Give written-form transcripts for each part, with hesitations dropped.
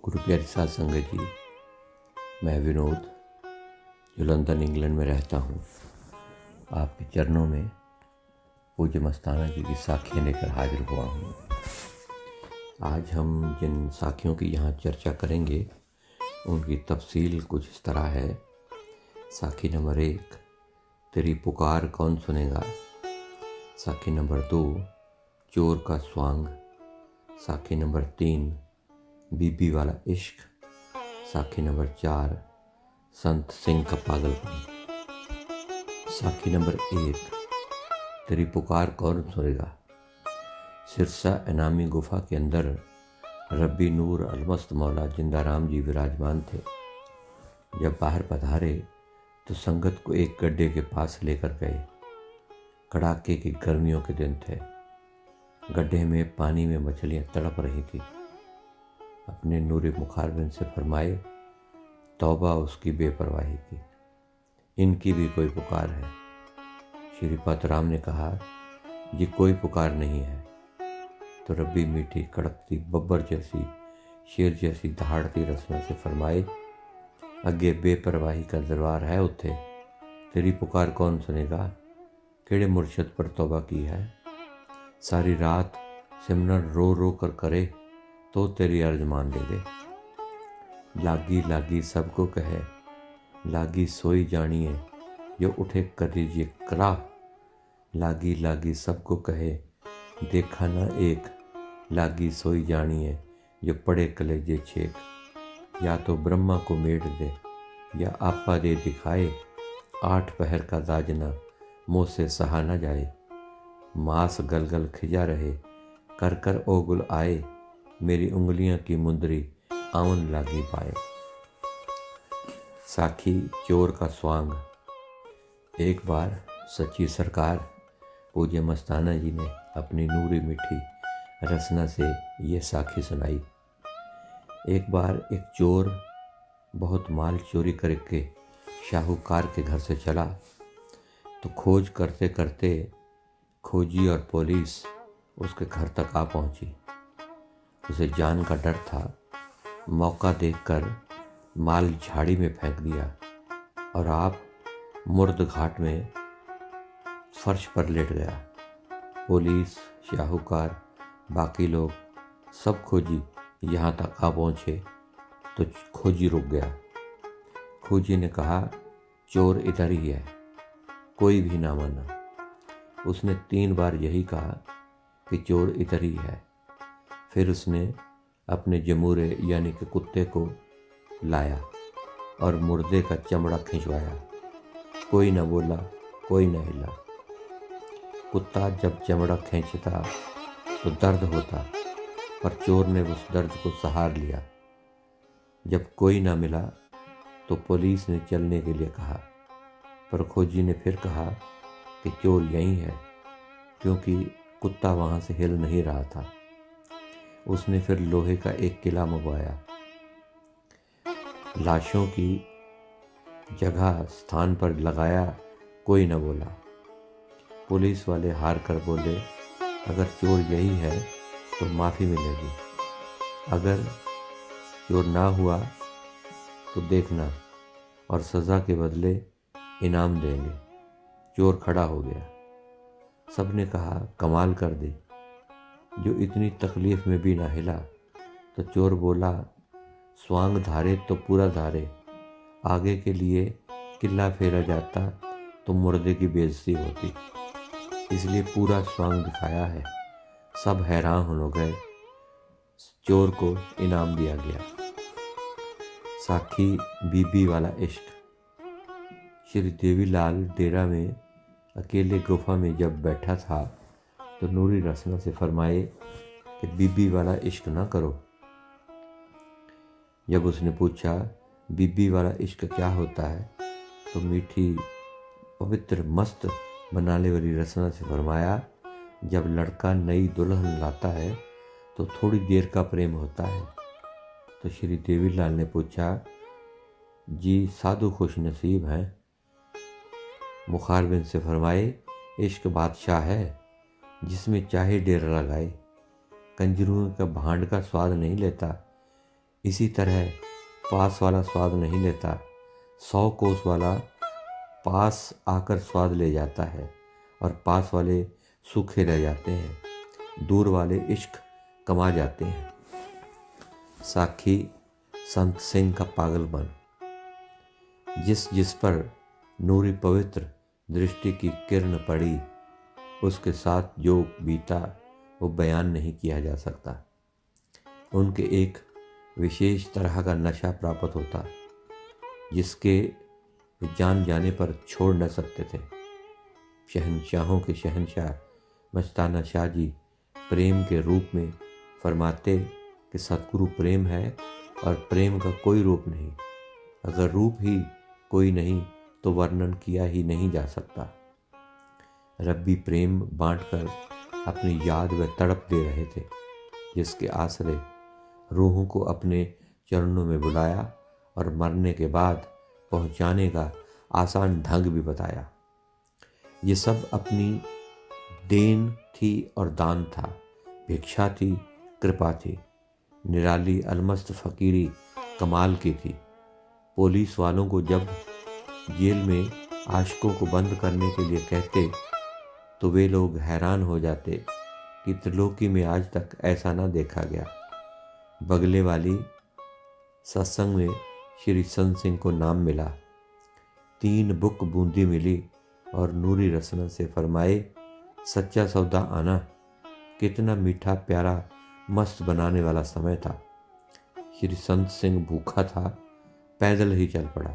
गुरु प्यारी साध संगत जी, मैं विनोद जो लंदन इंग्लैंड में रहता हूँ, आपके चरणों में पूज्य मस्ताना जी की साखियाँ लेकर हाजिर हुआ हूँ। आज हम जिन साखियों की यहाँ चर्चा करेंगे उनकी तफसील कुछ इस तरह है। साखी नंबर 1, तेरी पुकार कौन सुनेगा। साखी नंबर 2, चोर का स्वांग। साखी नंबर 3, बीबी वाला इश्क। साखी नंबर 4, संत सिंह का पागलपन। साखी नंबर 1, तेरी पुकार कौन सुनेगा। सिरसा इनामी गुफा के अंदर रब्बी नूर अलमस्त मौला जिंदा राम जी विराजमान थे। जब बाहर पधारे तो संगत को एक गड्ढे के पास लेकर गए। कड़ाके की गर्मियों के दिन थे। गड्ढे में पानी में मछलियां तड़प रही थी। अपने नूरी मुखारबिन से फरमाए, तौबा उसकी बेपरवाही की, इनकी भी कोई पुकार है। श्री पातराम ने कहा, ये कोई पुकार नहीं है। तो रब्बी मीठी कड़कती बब्बर जैसी शेर जैसी दहाड़ती रस्ना से फरमाए, अगे बेपरवाही का दरबार है उत्थे, तेरी पुकार कौन सुनेगा। केड़े मुर्शद पर तौबा की है। सारी रात सिमरन रो रो कर करे तो तेरी अर्ज मान ले दे। लागी लागी सबको कहे, लागी सोई जानिए, जो उठे कर लीजिए करा। लागी लागी सबको कहे, देखा न एक, लागी सोई जानिए, जो पड़े कलेजे छेक। या तो ब्रह्मा को मेट दे या आपा दे दिखाए, 8 पहर का दाजना मुँह से सहा न जाए। मांस गलगल खिजा रहे, कर कर ओगुल आए, मेरी उंगलियां की मुंदरी आवन लागी पाए। साखी चोर का स्वांग। एक बार सच्ची सरकार पूज्य मस्ताना जी ने अपनी नूरी मीठी रसना से ये साखी सुनाई। एक बार एक चोर बहुत माल चोरी करके शाहूकार के घर से चला तो खोज करते करते खोजी और पुलिस उसके घर तक आ पहुंची। उसे जान का डर था। मौका देखकर माल झाड़ी में फेंक दिया और आप मुर्द घाट में फर्श पर लेट गया। पुलिस, शाहूकार, बाकी लोग सब खोजी यहाँ तक आ पहुँचे तो खोजी रुक गया। खोजी ने कहा, चोर इधर ही है। कोई भी ना माना। उसने 3 बार यही कहा कि चोर इधर ही है। फिर उसने अपने जमूरे यानी कि कुत्ते को लाया और मुर्दे का चमड़ा खिंचवाया। कोई न बोला, कोई न हिला। कुत्ता जब चमड़ा खींचता तो दर्द होता, पर चोर ने उस दर्द को सहार लिया। जब कोई न मिला तो पुलिस ने चलने के लिए कहा, पर खोजी ने फिर कहा कि चोर यहीं है, क्योंकि कुत्ता वहाँ से हिल नहीं रहा था। उसने फिर लोहे का एक किला मंगवाया। लाशों की जगह स्थान पर लगाया, कोई न बोला। पुलिस वाले हार कर बोले, अगर चोर यही है तो माफ़ी मिलेगी, अगर चोर ना हुआ तो देखना और सज़ा के बदले इनाम देंगे। चोर खड़ा हो गया। सबने कहा, कमाल कर दी, जो इतनी तकलीफ में भी ना हिला। तो चोर बोला, स्वांग धारे तो पूरा धारे, आगे के लिए किला फेरा जाता तो मुर्दे की बेइज्जती होती, इसलिए पूरा स्वांग दिखाया है। सब हैरान हो गए। चोर को इनाम दिया गया। साखी बीबी वाला इश्क। श्री देवीलाल डेरा में अकेले गुफा में जब बैठा था तो नूरी रसना से फरमाए कि बीबी वाला इश्क ना करो। जब उसने पूछा, बीबी वाला इश्क क्या होता है, तो मीठी पवित्र मस्त बनाने वाली रसना से फरमाया, जब लड़का नई दुल्हन लाता है तो थोड़ी देर का प्रेम होता है। तो श्री देवीलाल ने पूछा, जी साधु खुश नसीब हैं। मुखारबिन से फरमाए, इश्क बादशाह है, जिसमें चाहे डेरा लगाए, कंजरों का भांड का स्वाद नहीं लेता, इसी तरह पास वाला स्वाद नहीं लेता, 100 कोस वाला पास आकर स्वाद ले जाता है और पास वाले सूखे रह जाते हैं, दूर वाले इश्क कमा जाते हैं। साखी संत सिंह का पागलपन। जिस जिस पर नूरी पवित्र दृष्टि की किरण पड़ी, उसके साथ जो बीता वो बयान नहीं किया जा सकता। उनके एक विशेष तरह का नशा प्राप्त होता, जिसके जान जाने पर छोड़ न सकते थे। शहनशाहों के शहनशाह मस्ताना शाह जी प्रेम के रूप में फरमाते कि सतगुरु प्रेम है और प्रेम का कोई रूप नहीं। अगर रूप ही कोई नहीं तो वर्णन किया ही नहीं जा सकता। रब्बी प्रेम बांटकर अपनी याद व तड़प दे रहे थे, जिसके आसरे रूहों को अपने चरणों में बुलाया और मरने के बाद पहुंचाने का आसान ढंग भी बताया। ये सब अपनी देन थी और दान था, भिक्षा थी, कृपा थी। निराली अलमस्त फकीरी कमाल की थी। पुलिस वालों को जब जेल में आशिकों को बंद करने के लिए कहते तो वे लोग हैरान हो जाते कि त्रिलोकी में आज तक ऐसा ना देखा गया। बगले वाली सत्संग में श्री संत सिंह को नाम मिला। 3 बुक बूंदी मिली और नूरी रसना से फरमाए, सच्चा सौदा आना। कितना मीठा प्यारा मस्त बनाने वाला समय था। श्री संत सिंह भूखा था, पैदल ही चल पड़ा।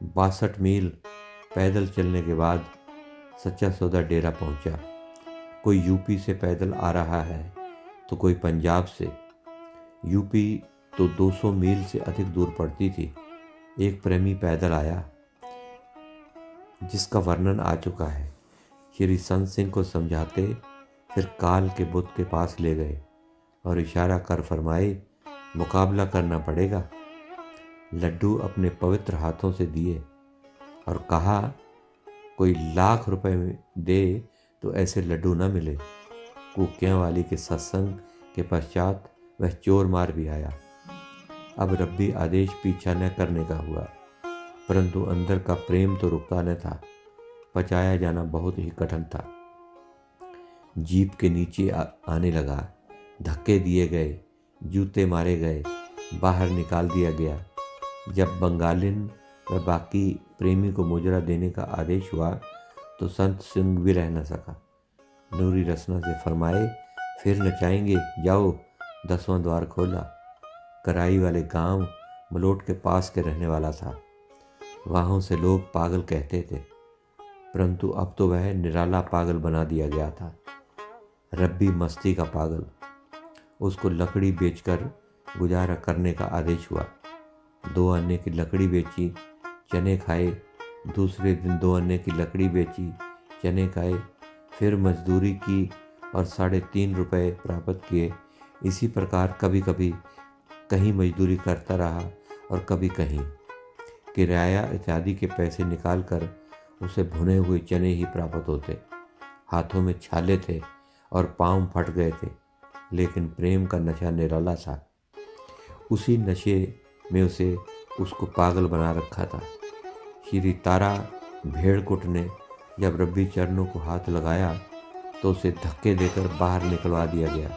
62 मील पैदल चलने के बाद सच्चा सौदा डेरा पहुंचा। कोई यूपी से पैदल आ रहा है तो कोई पंजाब से। यूपी तो 200 मील से अधिक दूर पड़ती थी। एक प्रेमी पैदल आया, जिसका वर्णन आ चुका है। श्री संत सिंह को समझाते फिर काल के बुत के पास ले गए और इशारा कर फरमाए, मुकाबला करना पड़ेगा। लड्डू अपने पवित्र हाथों से दिए और कहा, कोई लाख रुपए दे तो ऐसे लड्डू न मिले। कुकियाँ वाली के सत्संग के पश्चात वह चोर मार भी आया। अब रब्बी आदेश पीछा न करने का हुआ, परंतु अंदर का प्रेम तो रुकता न था। पचाया जाना बहुत ही कठिन था। जीप के नीचे आने लगा, धक्के दिए गए, जूते मारे गए, बाहर निकाल दिया गया। जब बंगालिन व बाकी प्रेमी को मुजरा देने का आदेश हुआ तो संत सिंह भी रह न सका। नूरी रसना से फरमाए, फिर नचाएंगे, जाओ। 10वां द्वार खोला। कराई वाले गांव मलोट के पास के रहने वाला था। वहाँ से लोग पागल कहते थे, परंतु अब तो वह निराला पागल बना दिया गया था। रब्बी मस्ती का पागल। उसको लकड़ी बेचकर गुजारा करने का आदेश हुआ। 2 आने की लकड़ी बेची, चने खाए। दूसरे दिन 2 आने की लकड़ी बेची, चने खाए। फिर मजदूरी की और 3.5 रुपये प्राप्त किए। इसी प्रकार कभी कभी कहीं मजदूरी करता रहा और कभी कहीं। किराया इत्यादि के पैसे निकालकर उसे भुने हुए चने ही प्राप्त होते। हाथों में छाले थे और पांव फट गए थे, लेकिन प्रेम का नशा निराला था। उसी नशे में उसको पागल बना रखा था। श्री तारा भेड़कुट ने जब रब्बी चरणों को हाथ लगाया तो उसे धक्के देकर बाहर निकलवा दिया गया।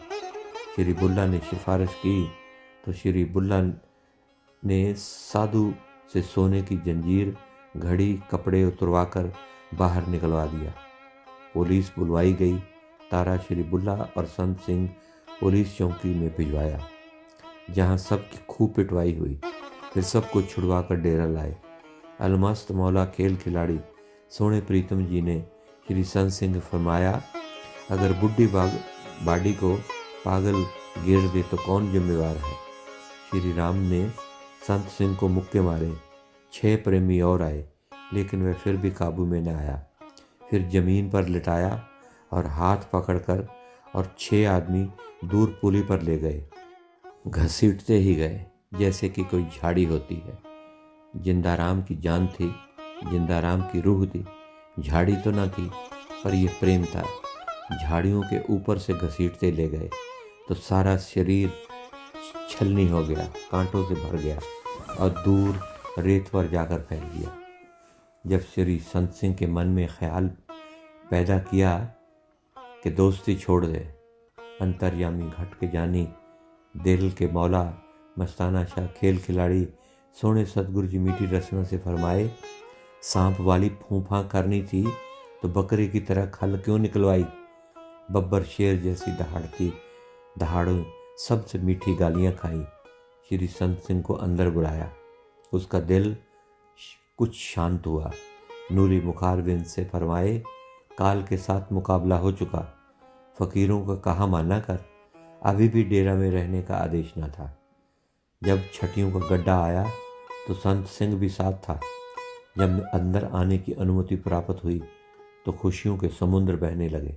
श्री बुल्ला ने सिफारिश की तो श्री बुल्ला ने साधु से सोने की जंजीर, घड़ी, कपड़े उतरवाकर बाहर निकलवा दिया। पुलिस बुलवाई गई। तारा श्री बुल्ला और संत सिंह पुलिस चौकी में भिजवाया, जहां सबकी खूब पिटवाई हुई। फिर सबको छुड़वा कर डेरा लाए। अलमस्त मौला खेल खिलाड़ी सोने प्रीतम जी ने श्री संत सिंह फरमाया, अगर बुढ़ी बाडी को पागल गिर दे तो कौन जिम्मेवार है। श्री राम ने संत सिंह को मुक्के मारे। 6 प्रेमी और आए, लेकिन वह फिर भी काबू में न आया। फिर जमीन पर लिटाया और हाथ पकड़कर और 6 आदमी दूर पुली पर ले गए। घसीटते ही गए जैसे कि कोई झाड़ी होती है। जिंदाराम की जान थी, जिंदाराम की रूह थी। झाड़ी तो न थी, पर यह प्रेम था। झाड़ियों के ऊपर से घसीटते ले गए तो सारा शरीर छलनी हो गया, कांटों से भर गया और दूर रेत पर जाकर फैल गया। जब श्री संत सिंह के मन में ख्याल पैदा किया कि दोस्ती छोड़ दे, अंतर्यामी घट के जानी दिल के मौला मस्ताना शाह खेल खिलाड़ी सोने सतगुरु जी मीठी रस्मों से फरमाए, सांप वाली फूंफा करनी थी तो बकरे की तरह खल क्यों निकलवाई। बब्बर शेर जैसी दहाड़ों सबसे मीठी गालियां खाई। श्री संत सिंह को अंदर बुलाया, उसका दिल कुछ शांत हुआ। नूरी मुखारबिंद से फरमाए, काल के साथ मुकाबला हो चुका, फकीरों का कहा माना कर, अभी भी डेरा में रहने का आदेश न था। जब छटियों का गड्ढा आया तो संत सिंह भी साथ था। जब अंदर आने की अनुमति प्राप्त हुई तो खुशियों के समुद्र बहने लगे।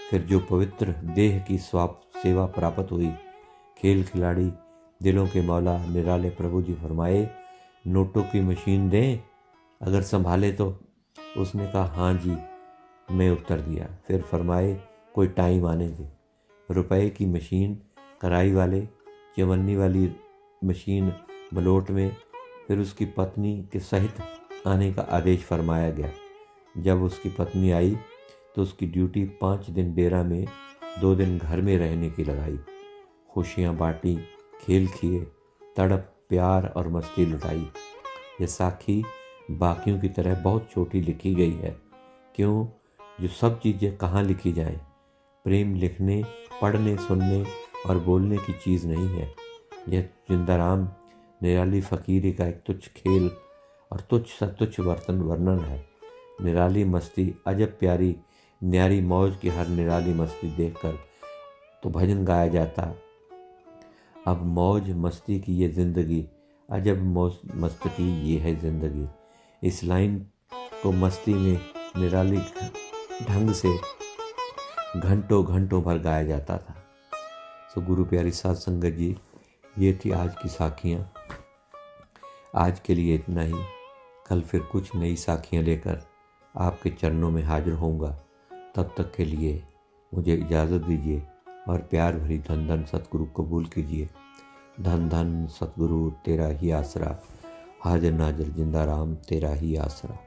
फिर जो पवित्र देह की सेवा प्राप्त हुई, खेल खिलाड़ी दिलों के मौला निराले प्रभु जी फरमाए, नोटों की मशीन दें अगर संभाले तो। उसने कहा, हाँ जी, मैं उत्तर दिया। फिर फरमाए, कोई टाइम आने दे। रुपए की मशीन, कराई वाले, चवन्नी वाली मशीन बलोट में, फिर उसकी पत्नी के सहित आने का आदेश फरमाया गया। जब उसकी पत्नी आई तो उसकी ड्यूटी 5 दिन डेरा में, 2 दिन घर में रहने की लगाई। खुशियाँ बांटी, खेल किए, तड़प, प्यार और मस्ती लुटाई। ये साखी बाकियों की तरह बहुत छोटी लिखी गई है। क्यों? जो सब चीज़ें कहाँ लिखी जाएं। प्रेम लिखने, पढ़ने, सुनने और बोलने की चीज़ नहीं है। यह जिंदाराम निराली फकीरी का एक तुच्छ खेल और तुच्छ वर्णन है। निराली मस्ती अजब प्यारी, न्यारी मौज की हर निराली मस्ती देखकर तो भजन गाया जाता। अब मौज मस्ती की ये ज़िंदगी, अजब मौज मस्त की ये है ज़िंदगी। इस लाइन को मस्ती में निराली ढंग से घंटों घंटों भर गाया जाता था। सो गुरु प्यारी साध संगत जी, ये थी आज की साखियाँ। आज के लिए इतना ही। कल फिर कुछ नई साखियाँ लेकर आपके चरणों में हाजिर होऊंगा। तब तक के लिए मुझे इजाज़त दीजिए और प्यार भरी धन धन सतगुरु कबूल कीजिए। धन धन सतगुरु तेरा ही आसरा, हाजिर नाजिर जिंदा राम तेरा ही आसरा।